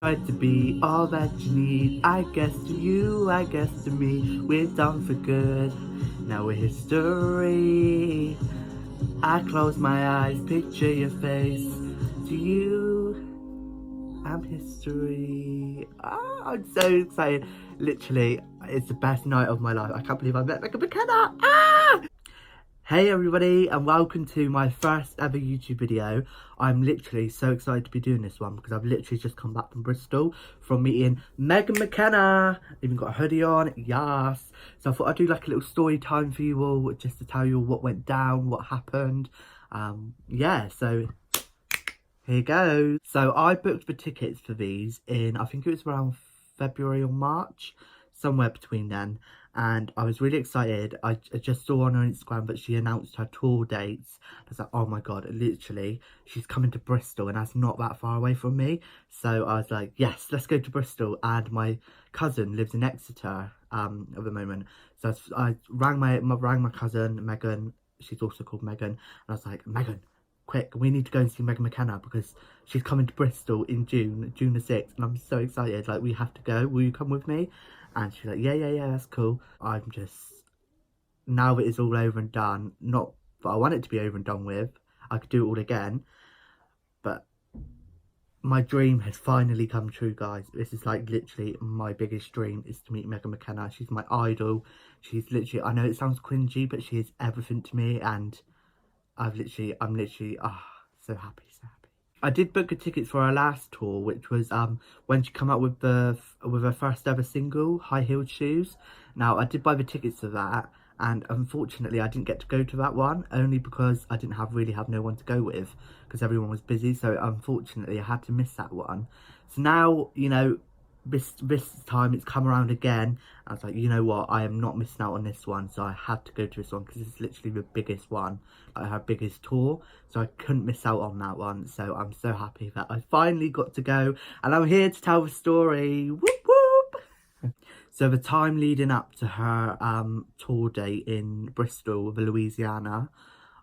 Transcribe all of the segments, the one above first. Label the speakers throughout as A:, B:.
A: Tried to be all that you need. I guess to you, I guess to me, we're done for good. Now we're history. I close my eyes, picture your face. To you, I'm history. I'm so excited. Literally, it's the best night of my life. I can't believe I met MCKENNA. Hey everybody, and welcome to my first ever YouTube video. I'm literally so excited to be doing this one because I've literally just come back from Bristol from meeting MCKENNA. Even got a hoodie on, yes. So I thought I'd do like a little story time for you all, just to tell you all what went down, what happened. Yeah, so here goes. So I booked the tickets for these in, I think it was around February or March, somewhere between then. And I was really excited. I just saw on her Instagram that she announced her tour dates. I was like, oh my God, literally, she's coming to Bristol and that's not that far away from me. So I was like, yes, let's go to Bristol. And my cousin lives in Exeter at the moment. So I rang my cousin, Megan. She's also called Megan. And I was like, Megan, quick, we need to go and see MCKENNA because she's coming to Bristol in June the 6th, and I'm so excited. Like, we have to go. Will you come with me? And she's like, yeah, that's cool. I'm just, now that it's all over and done, not that I want it to be over and done with, I could do it all again, but my dream has finally come true, guys. This is like literally my biggest dream, is to meet MCKENNA. She's my idol. She's literally, I know it sounds cringy, but she is everything to me, and I'm literally, so happy, so happy. I did book a ticket for her last tour, which was when she came out with her first ever single, High Heeled Shoes. Now I did buy the tickets for that, and unfortunately I didn't get to go to that one, only because I didn't really have no one to go with, because everyone was busy. So unfortunately I had to miss that one. So now, you know, this time it's come around again. I was like, you know what, I am not missing out on this one. So I had to go to this one because it's literally the biggest one, like her biggest tour. So I couldn't miss out on that one. So I'm so happy that I finally got to go, and I'm here to tell the story. Whoop whoop. So the time leading up to her tour date in Bristol, Louisiana,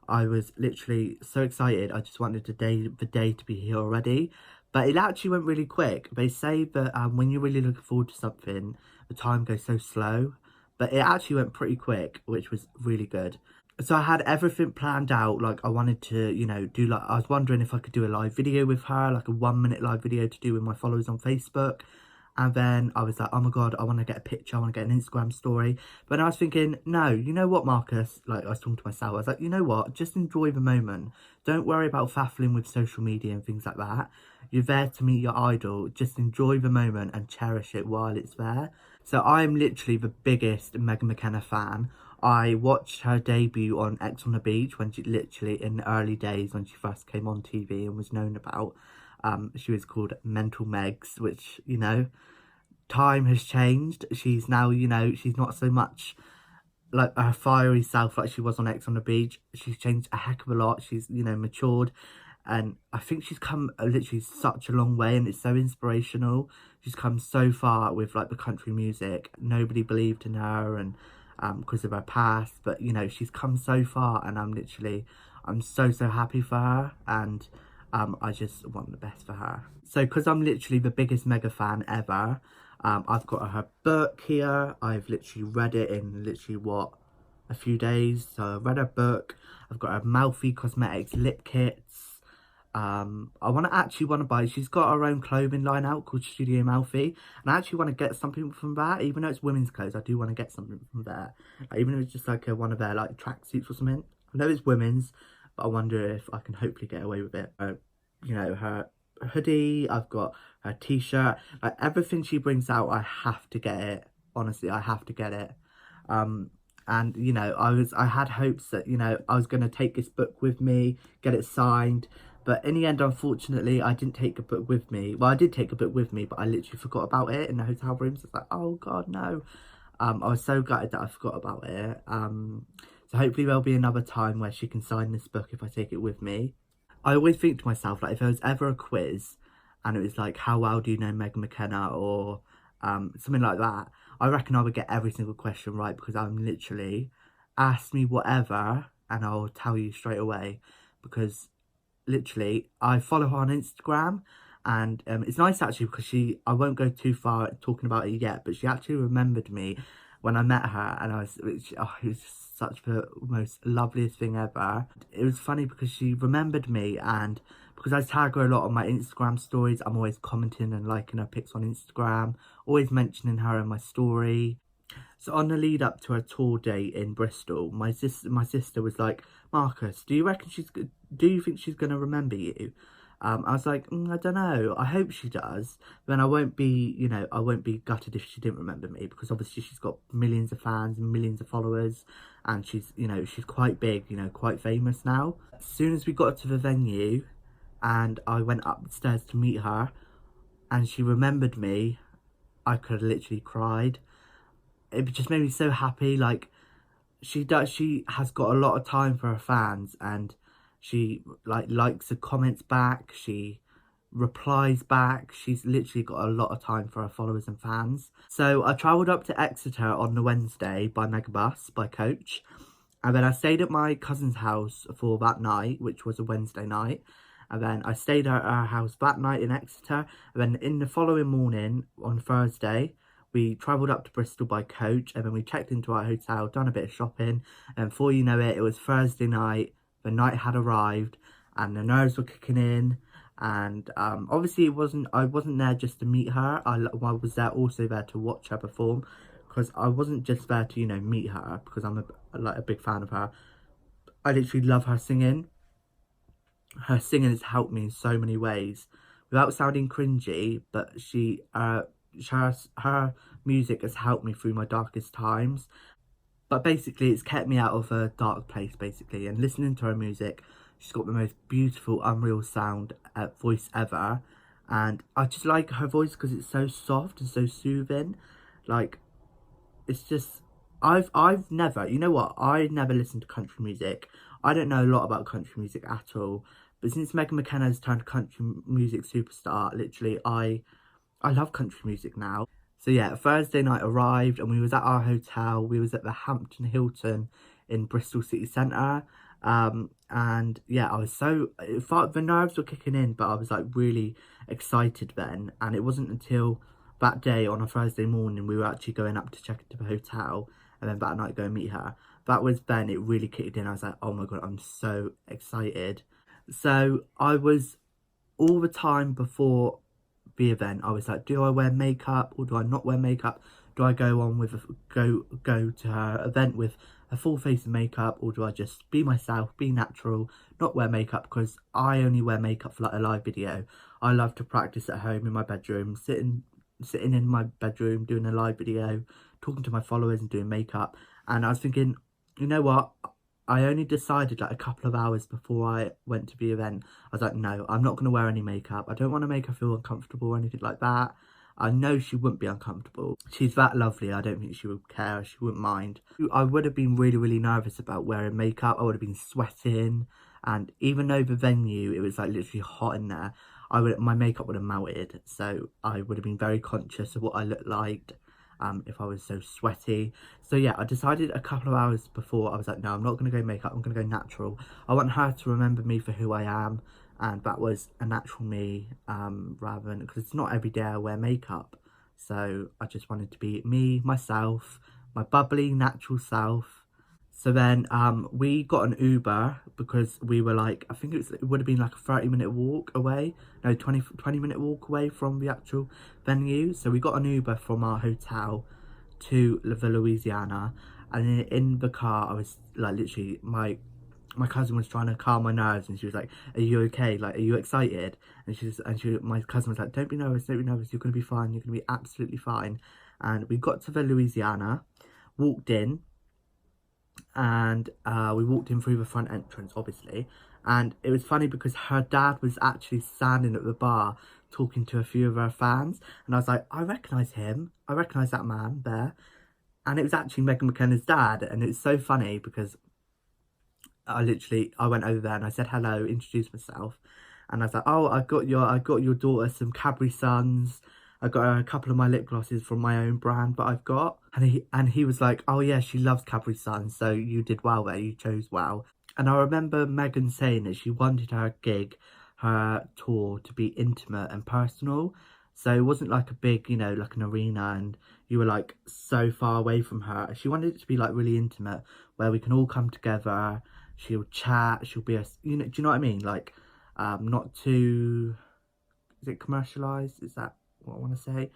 A: I was literally so excited. I just wanted the day to be here already. But it actually went really quick. They say that when you're really looking forward to something, the time goes so slow. But it actually went pretty quick, which was really good. So I had everything planned out. Like, I wanted to, you know, do like, I was wondering if I could do a live video with her, like a 1-minute live video to do with my followers on Facebook. And then I was like, oh my God, I want to get a picture. I want to get an Instagram story. But I was thinking, no, you know what, Marcus? Like, I was talking to myself. I was like, you know what? Just enjoy the moment. Don't worry about faffling with social media and things like that. You're there to meet your idol. Just enjoy the moment and cherish it while it's there. So I'm literally the biggest MCKENNA fan. I watched her debut on X on the Beach when she literally, in the early days when she first came on TV and was known about. She was called Mental Megs, which, you know, time has changed. She's now, you know, she's not so much like her fiery self like she was on X on the Beach. She's changed a heck of a lot. She's, you know, matured. And I think she's come literally such a long way, and it's so inspirational. She's come so far with like the country music. Nobody believed in her, and because of her past, but you know, she's come so far, and I'm so happy for her, and I just want the best for her. So because I'm literally the biggest mega fan ever, I've got her book here. I've literally read it in literally what, a few days. So I've read her book. I've got her Malfi Cosmetics lip kits. I actually want to buy, she's got her own clothing line out called Studio Malfi, and I actually want to get something from that. Even though it's women's clothes, I do want to get something from there. Like, even if it's just like one of their like tracksuits or something. I know it's women's, but I wonder if I can hopefully get away with it. You know, her hoodie, I've got her t-shirt, like everything she brings out, I have to get it. Honestly, I have to get it. And you know, I had hopes that, you know, I was going to take this book with me, get it signed. But in the end, unfortunately, I didn't take a book with me. Well, I did take a book with me, but I literally forgot about it in the hotel room. So it's like, oh God, no. I was so gutted that I forgot about it. So hopefully there'll be another time where she can sign this book if I take it with me. I always think to myself, like, if there was ever a quiz and it was like, how well do you know MCKENNA, or something like that, I reckon I would get every single question right, because I'm literally, ask me whatever and I'll tell you straight away, because literally I follow her on Instagram, And it's nice actually because I won't go too far talking about it yet, but she actually remembered me when I met her, and it was just such the most loveliest thing ever. It was funny because she remembered me, and because I tag her a lot on my Instagram stories, I'm always commenting and liking her pics on Instagram, always mentioning her in my story. So on the lead up to her tour date in Bristol, my sister was like, Marcus, do you think she's gonna remember you? I was like, I don't know. I hope she does. Then I won't be, I won't be gutted if she didn't remember me, because obviously she's got millions of fans and millions of followers, and she's quite big, quite famous now. As soon as we got to the venue, and I went upstairs to meet her, and she remembered me, I could have literally cried. It just made me so happy. Like, she has got a lot of time for her fans, and she likes the comments back, she replies back. She's literally got a lot of time for her followers and fans. So I travelled up to Exeter on the Wednesday by megabus, by coach, and then I stayed at my cousin's house for that night, which was a Wednesday night. And then I stayed at her house that night in Exeter. And then in the following morning, on Thursday, we travelled up to Bristol by coach. And then we checked into our hotel, done a bit of shopping. And before you know it, it was Thursday night. The night had arrived and the nerves were kicking in. And obviously I wasn't there just to meet her. I was there also there to watch her perform, because I wasn't just there to meet her, because I'm a big fan of her. I literally love her singing. Her singing has helped me in so many ways, without sounding cringy. But her music has helped me through my darkest times. But basically, it's kept me out of a dark place, basically. And listening to her music, she's got the most beautiful, unreal voice ever. And I just like her voice because it's so soft and so soothing. Like, it's just, I've never, you know what? I never listened to country music. I don't know a lot about country music at all. But since Megan McKenna has turned country music superstar, literally, I love country music now. So yeah, Thursday night arrived, and we was at our hotel. We was at the Hampton Hilton in Bristol City Centre. And yeah, the nerves were kicking in, but I was like really excited then. And it wasn't until that day, on a Thursday morning, we were actually going up to check into the hotel, and then that night go and meet her. That was then it really kicked in. I was like, oh my God, I'm so excited. So I was, all the time before the event, I was like, do I wear makeup or do I not wear makeup? Do I go on with go to her event with a full face of makeup, or do I just be myself, be natural, not wear makeup? Because I only wear makeup for like a live video. I love to practice at home in my bedroom, sitting in my bedroom doing a live video, talking to my followers and doing makeup. And I was thinking, you know what? I only decided like a couple of hours before I went to the event. I was like, no, I'm not going to wear any makeup. I don't want to make her feel uncomfortable or anything like that. I know she wouldn't be uncomfortable. She's that lovely. I don't think she would care. She wouldn't mind. I would have been really, really nervous about wearing makeup. I would have been sweating. And even though the venue, it was like literally hot in there, my makeup would have melted. So I would have been very conscious of what I looked like. If I was so sweaty. So yeah, I decided a couple of hours before, I was like, no, I'm not going to go makeup, I'm going to go natural. I want her to remember me for who I am, and that was a natural me, rather than, because it's not every day I wear makeup. So I just wanted to be me, myself, my bubbly, natural self. So then we got an Uber, because we were like, I think it would have been like a 30-minute walk away. No, 20-minute walk away from the actual venue. So we got an Uber from our hotel to the Louisiana. And in the car, I was like, literally, my cousin was trying to calm my nerves, and she was like, are you okay? Like, are you excited? And my cousin was like, don't be nervous, you're going to be fine. You're going to be absolutely fine. And we got to the Louisiana, walked in, and we walked in through the front entrance, obviously. And it was funny because her dad was actually standing at the bar talking to a few of her fans, and I was like, I recognise him, I recognise that man there. And it was actually Megan McKenna's dad. And it's so funny because I went over there and I said hello, introduced myself, and I was like, oh, I got your daughter some Cadbury Suns. I got her a couple of my lip glosses from my own brand that I've got. And he was like, oh yeah, she loves Cadbury Suns, so you did well there, you chose well. And I remember Megan saying that she wanted her gig her tour to be intimate and personal. So it wasn't like a big, you know, like an arena and you were like so far away from her. She wanted it to be like really intimate where we can all come together. She'll chat, she'll be a, you know, do you know what I mean? Like, not too, is it commercialized? Is that what I want to say?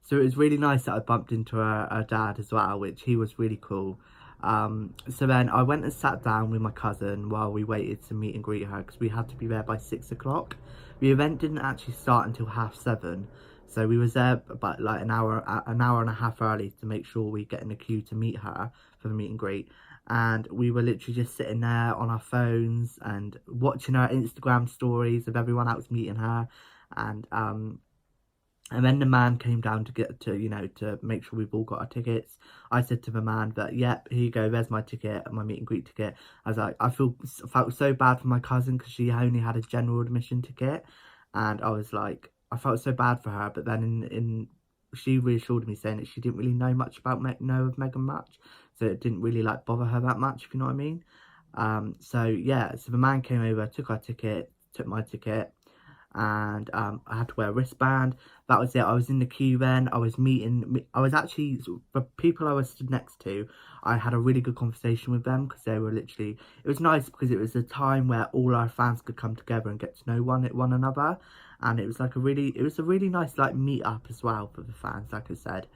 A: So it was really nice that I bumped into her dad as well, which he was really cool. So then I went and sat down with my cousin while we waited to meet and greet her because we had to be there by 6 o'clock. The event didn't actually start until 7:30, so we was there about like an hour and a half early to make sure we get in the queue to meet her for the meet and greet. And we were literally just sitting there on our phones and watching her Instagram stories of everyone else meeting her, and then the man came down to get to, you know, to make sure we've all got our tickets. I said to the man that, yep, here you go, there's my ticket, my meet and greet ticket. I was like, I felt so bad for my cousin because she only had a general admission ticket. And I was like, I felt so bad for her. But then she reassured me saying that she didn't really know much about Meghan much. So it didn't really like bother her that much, if you know what I mean. So yeah, so the man came over, took our ticket, took my ticket. And I had to wear a wristband. That was it. I was in the queue then. I was actually, the people I was stood next to, I had a really good conversation with them because they were literally, it was nice because it was a time where all our fans could come together and get to know one another. And it was like a really nice like meet up as well for the fans, like I said.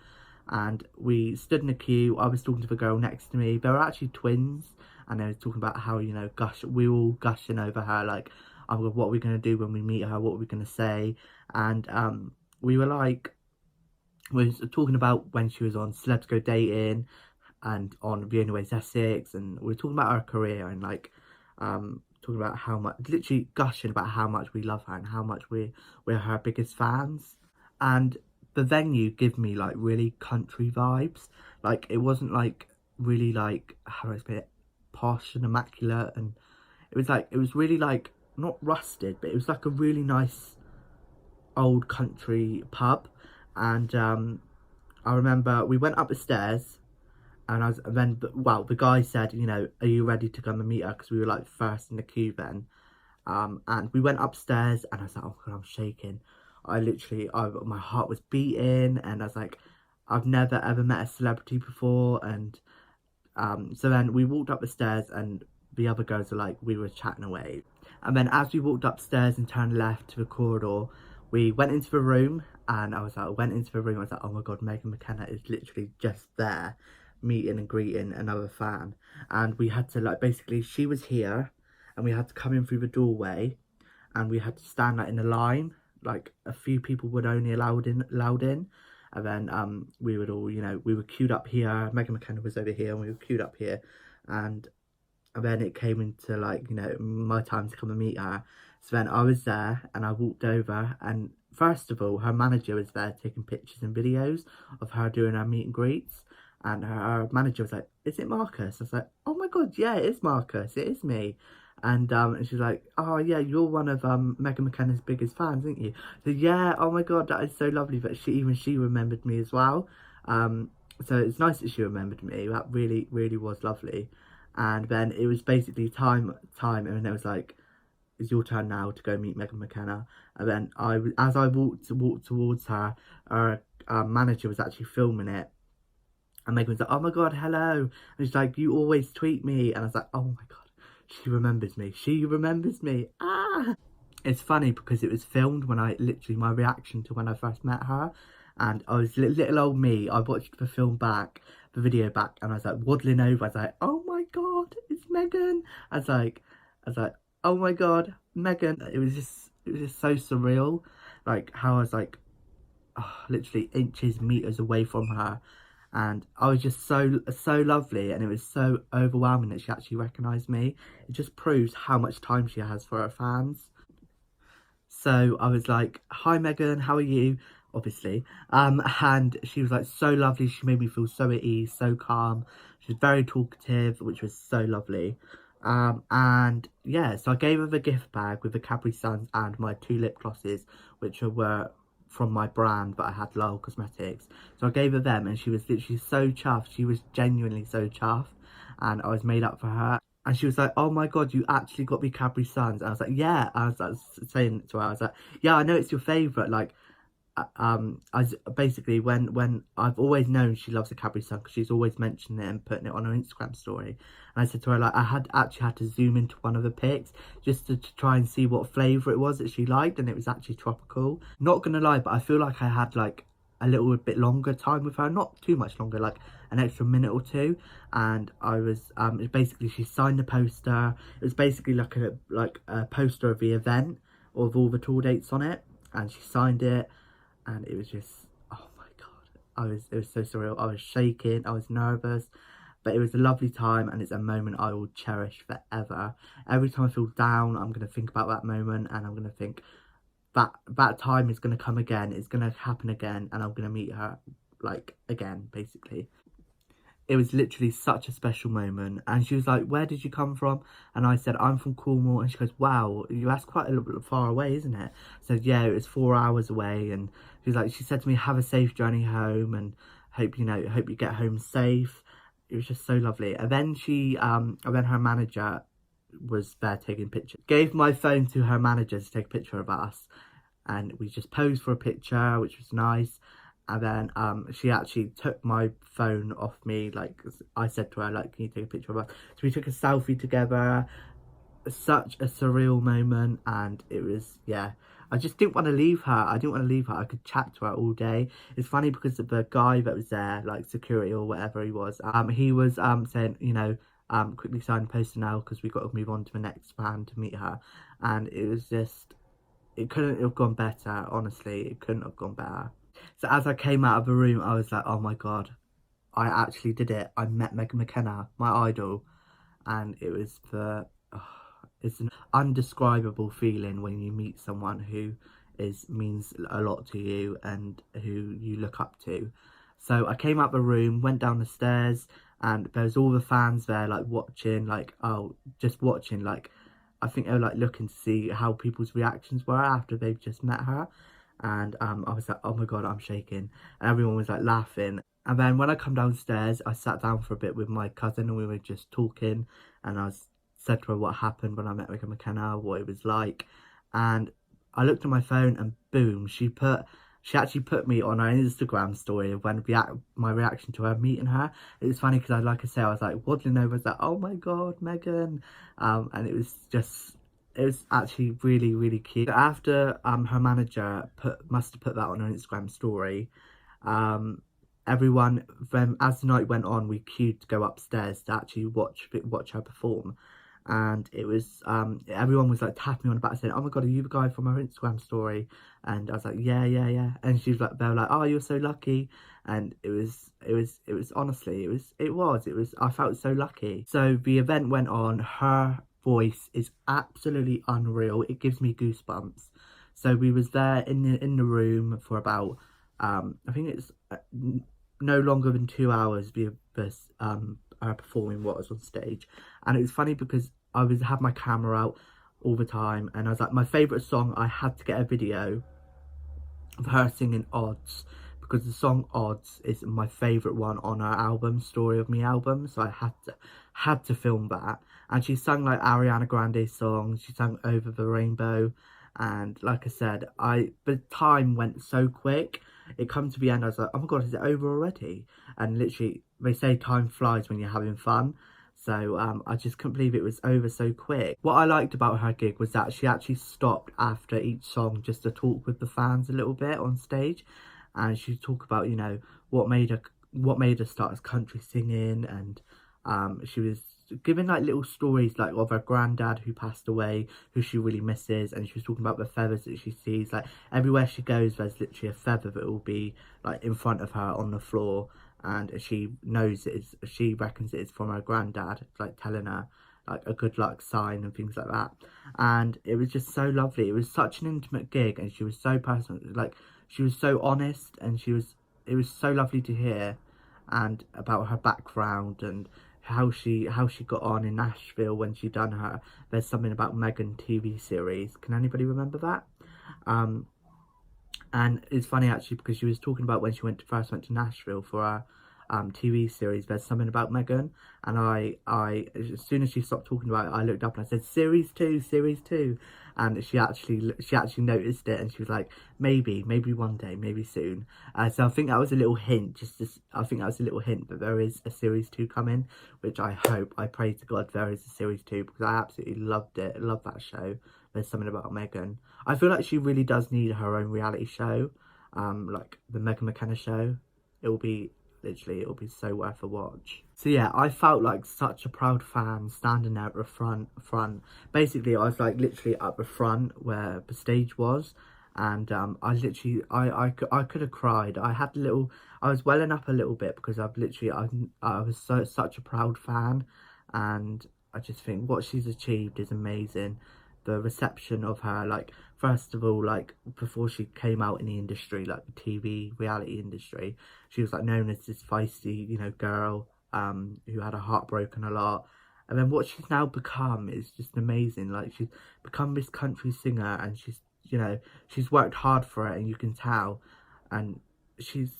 A: And we stood in the queue. I was talking to the girl next to me. They were actually twins. And they were talking about how, you know, we were all gushing over her, like, what are we going to do when we meet her, what are we going to say. And we were talking about when she was on Celebs Go Dating and on The Only Way is Essex, and we were talking about her career and like talking about how much, literally gushing about how much we love her and how much we're her biggest fans. And the venue gave me like really country vibes. Like it wasn't like really like, how do I explain it, posh and immaculate, and it was really like not rusted, but it was like a really nice old country pub. And I remember we went up the stairs, and the guy said, you know, are you ready to come and meet her, because we were like first in the queue then. And we went upstairs, and I was like, oh god, I'm shaking. My heart was beating, and I was like, I've never ever met a celebrity before. And so then we walked up the stairs, and the other girls were like, we were chatting away. And then as we walked upstairs and turned left to the corridor, we went into the room, and I was like, oh my god, Meghan McKenna is literally just there, meeting and greeting another fan. And we had to like, basically, she was here, and we had to come in through the doorway, and we had to stand like in a line, like a few people were only allowed in. And then we would all, you know, we were queued up here, Meghan McKenna was over here, and we were queued up here. And then it came into like, you know, my time to come and meet her. So then I was there, and I walked over, and first of all, her manager was there taking pictures and videos of her doing her meet and greets. And her manager was like, is it Marcus? I was like, oh my god, yeah, it is Marcus, it is me. And she's like, oh yeah, you're one of Meghan McKenna's biggest fans, aren't you? So yeah, oh my god, that is so lovely. But she remembered me as well. So it's nice that she remembered me. That really, really was lovely. And then it was basically time, and it was like, it's your turn now to go meet Meghan McKenna. And then as I walked towards her, our manager was actually filming it. And Meghan was like, oh my god, hello. And she's like, you always tweet me. And I was like, oh my god, she remembers me. She remembers me. Ah! It's funny because it was filmed when my reaction to when I first met her. And I was little old me. I watched the video back, and I was like waddling over. I was like, oh my god, it's Meghan. I was like, oh my god, Meghan. It was just so surreal. Like how I was like, literally inches, meters away from her. And I was just so lovely, and it was so overwhelming that she actually recognised me. It just proves how much time she has for her fans. So I was like, hi Meghan, how are you? Obviously. And she was like so lovely. She made me feel so at ease, so calm. She was very talkative, which was so lovely. And yeah, so I gave her the gift bag with the Cadbury Suns and my 2 lip glosses, which were from my brand that I had, Lowell Cosmetics. So I gave her them, and she was literally so chuffed. She was genuinely so chuffed, and I was made up for her. And she was like, "Oh my God, you actually got me Cadbury Suns." I was like, "Yeah." I was saying to her, I was like, "Yeah, I know it's your favourite." Like, I was basically when I've always known she loves a Cadbury Sun because she's always mentioned it and putting it on her Instagram story. And I said to her, like, I had actually had to zoom into one of the pics just to try and see what flavour it was that she liked, and it was actually tropical. Not gonna lie, but I feel like I had like a little bit longer time with her, not too much longer, like an extra minute or two. And I was basically, she signed the poster. It was basically like a poster of the event with all the tour dates on it, and she signed it. And it was just, oh my God, it was so surreal. I was shaking, I was nervous, but it was a lovely time, and it's a moment I will cherish forever. Every time I feel down, I'm going to think about that moment, and I'm going to think that time is going to come again, it's going to happen again, and I'm going to meet her, like, again, basically. It was literally such a special moment. And she was like, "Where did you come from?" And I said, "I'm from Cornwall." And she goes, "Wow, that's quite a little bit far away, isn't it?" I said, "Yeah, it was 4 hours away." And she said to me, "Have a safe journey home, and hope you get home safe." It was just so lovely. And then and then her manager was there taking pictures. Gave my phone to her manager to take a picture of us, and we just posed for a picture, which was nice. And then she actually took my phone off me. Like, I said to her, like, "Can you take a picture of us?" So we took a selfie together. Such a surreal moment. And it was, yeah, I just didn't want to leave her. I didn't want to leave her. I could chat to her all day. It's funny because of the guy that was there, like security or whatever he was saying, quickly sign the poster now because we've got to move on to the next fan to meet her. And it was just, it couldn't have gone better. Honestly, it couldn't have gone better. So as I came out of the room, I was like, "Oh my God, I actually did it. I met MCKENNA, my idol." And it was it's an undescribable feeling when you meet someone who means a lot to you and who you look up to. So I came out the room, went down the stairs, and there was all the fans there, like watching, like, oh, just watching, like, I think they were like looking to see how people's reactions were after they've just met her. And I was like, "Oh my God, I'm shaking." And everyone was like laughing. And then when I come downstairs, I sat down for a bit with my cousin, and we were just talking. And said to her what happened when I met Rebecca McKenna, what it was like. And I looked at my phone, and boom, she actually put me on her Instagram story of my reaction to her meeting her. It was funny because like I say, I was like waddling over, I was like, "Oh my God, Megan," and it was actually really, really cute. After her manager must have put that on her Instagram story, everyone, then as the night went on, we queued to go upstairs to actually watch her perform. And it was everyone was like tapping me on the back saying, "Oh my God, are you the guy from her Instagram story?" And I was like, "Yeah, yeah, yeah." And she was like, they were like, "Oh, you're so lucky." And it was honestly, I felt so lucky. So the event went on. Her voice is absolutely unreal. It gives me goosebumps. So we was there in the room for about I think it's no longer than 2 hours. Performing what was on stage. And it was funny because I had my camera out all the time, and I was like, my favourite song, I had to get a video of her singing Odds, because the song Odds is my favourite one on her album, Story of Me album. So I had to film that. And she sang like Ariana Grande songs, she sang Over the Rainbow. And like I said, the time went so quick. It come to the end, I was like, "Oh my God, is it over already?" And literally, they say time flies when you're having fun. So I just couldn't believe it was over so quick. What I liked about her gig was that she actually stopped after each song just to talk with the fans a little bit on stage. And she'd talk about, what made her start as country singing. And she was giving like little stories like of her granddad who passed away, who she really misses. And she was talking about the feathers that she sees, like everywhere she goes there's literally a feather that will be like in front of her on the floor, and she reckons it's from her granddad, like telling her like a good luck sign and things like that. And it was just so lovely. It was such an intimate gig, and she was so personal, like she was so honest, and it was so lovely to hear, and about her background and how she got on in Nashville when she done her There's Something About Megan TV series. Can anybody remember that? And it's funny actually because she was talking about when she first went to Nashville for TV series, There's Something About Megan, and I as soon as she stopped talking about it, I looked up and I said series 2, series 2, and she actually noticed it, and she was like, maybe one day, maybe soon. So I think that was a little hint, I think that was a little hint that there is a series 2 coming, which I pray to God there is a series 2, because I absolutely loved it. I love that show. There's Something About Megan. I feel like she really does need her own reality show, like the Megan McKenna show. It'll be so worth a watch. So yeah, I felt like such a proud fan standing there at the front. Basically, I was like literally at the front where the stage was, and I literally, I could have cried. I was welling up a little bit because I was such a proud fan, and I just think what she's achieved is amazing. The reception of her, like, first of all, like, before she came out in the industry, like the TV reality industry, she was like known as this feisty, you know, girl who had her heart broken a lot. And then what she's now become is just amazing. Like, she's become this country singer, and she's, you know, she's worked hard for it, and you can tell. And she's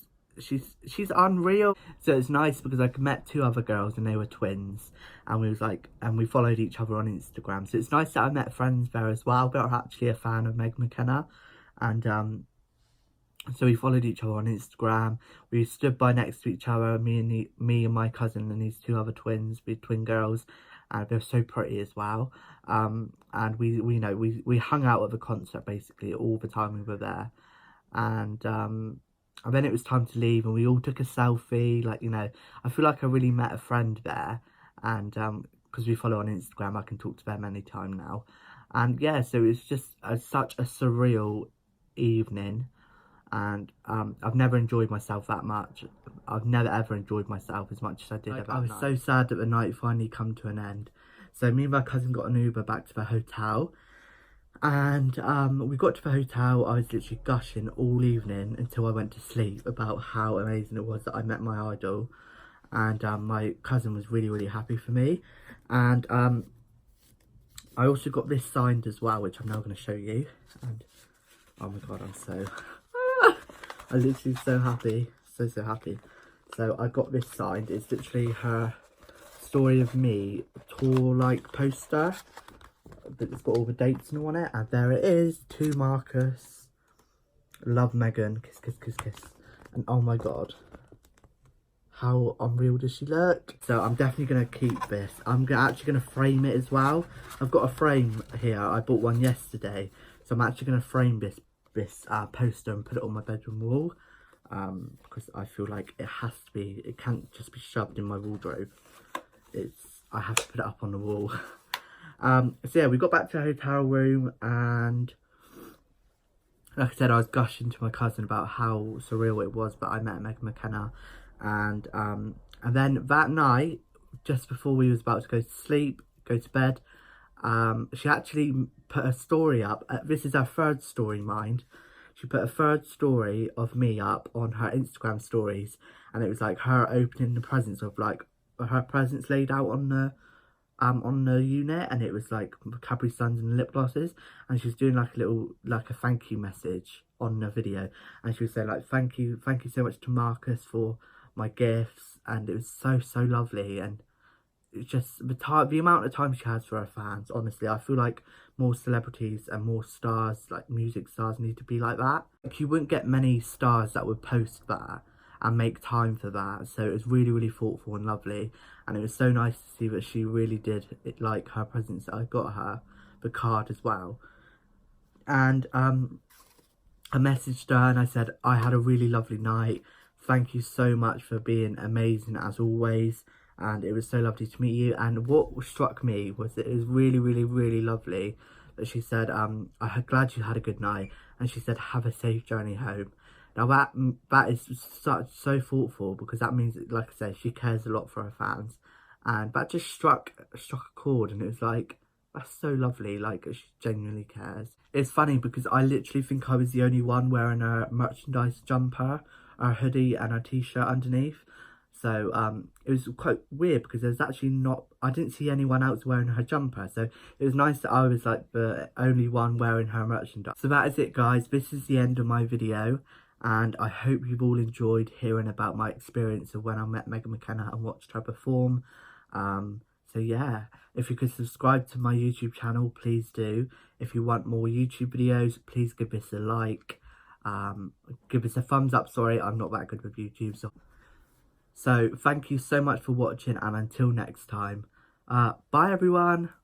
A: unreal. So it's nice because I met 2 other girls and they were twins, and we followed each other on Instagram. So it's nice that I met friends there as well that are actually a fan of Megan McKenna, and so we followed each other on Instagram. We stood by next to each other, me and my cousin and these 2 other twins, we twin girls, and they're so pretty as well. And we hung out at the concert basically all the time we were there, and then it was time to leave, and we all took a selfie. Like, you know, I feel like I really met a friend there, and because we follow on Instagram, I can talk to them anytime now. And yeah, so it was just such a surreal evening, and I've never enjoyed myself that much. I've never ever enjoyed myself as much as I did. Like, I was so sad that the night finally come to an end. So me and my cousin got an Uber back to the hotel. And we got to the hotel. I was literally gushing all evening until I went to sleep about how amazing it was that I met my idol. And my cousin was really happy for me. And I also got this signed as well, which I'm now going to show you. And oh my god, I'm so I'm literally so happy, so happy. So I got this signed. It's literally her Story of Me tour like poster, but it's got all the dates and all on it, and there it is. To Marcus, love Megan, kiss kiss kiss kiss. And oh my god, how unreal does she look? So I'm definitely gonna keep this. I'm actually gonna frame it as well. I've got a frame here. I bought one yesterday, so I'm actually gonna frame this poster and put it on my bedroom wall, because I feel like it has to be. It can't just be shoved in my wardrobe. I have to put it up on the wall. So yeah, we got back to the hotel room, and like I said, I was gushing to my cousin about how surreal it was that I met Megan McKenna. And then that night, just before we was about to go to sleep, go to bed, she actually put a story up. This is her 3rd story, mind. She put a 3rd story of me up on her Instagram stories, and it was like her opening the presents of like her presents laid out on the unit, and it was like Cadbury Suns and lip glosses, and she was doing like a thank you message on the video, and she was saying like thank you so much to Marcus for my gifts, and it was so lovely. And it's just the amount of time she has for her fans. Honestly, I feel like more celebrities and more stars, like music stars, need to be like that. Like, you wouldn't get many stars that would post that and make time for that. So it was really thoughtful and lovely, and it was so nice to see that she really did it, like her presents that I got her, the card as well. And I messaged her and I said, I had a really lovely night, thank you so much for being amazing as always, and it was so lovely to meet you. And what struck me was that it was really lovely that she said, I'm glad you had a good night, and she said, have a safe journey home. Now that is so thoughtful, because that means, like I say, she cares a lot for her fans, and that just struck a chord, and it was like, that's so lovely, like she genuinely cares. It's funny because I literally think I was the only one wearing a merchandise jumper, a hoodie and a t-shirt underneath. So it was quite weird because there's actually I didn't see anyone else wearing her jumper. So it was nice that I was like the only one wearing her merchandise. So that is it, guys. This is the end of my video. and I hope you've all enjoyed hearing about my experience of when I met Megan McKenna and watched her perform. So yeah, if you could subscribe to my YouTube channel, please do. If you want more YouTube videos, please give us a like. Give us a thumbs up. Sorry, I'm not that good with YouTube. So thank you so much for watching, and until next time, bye everyone.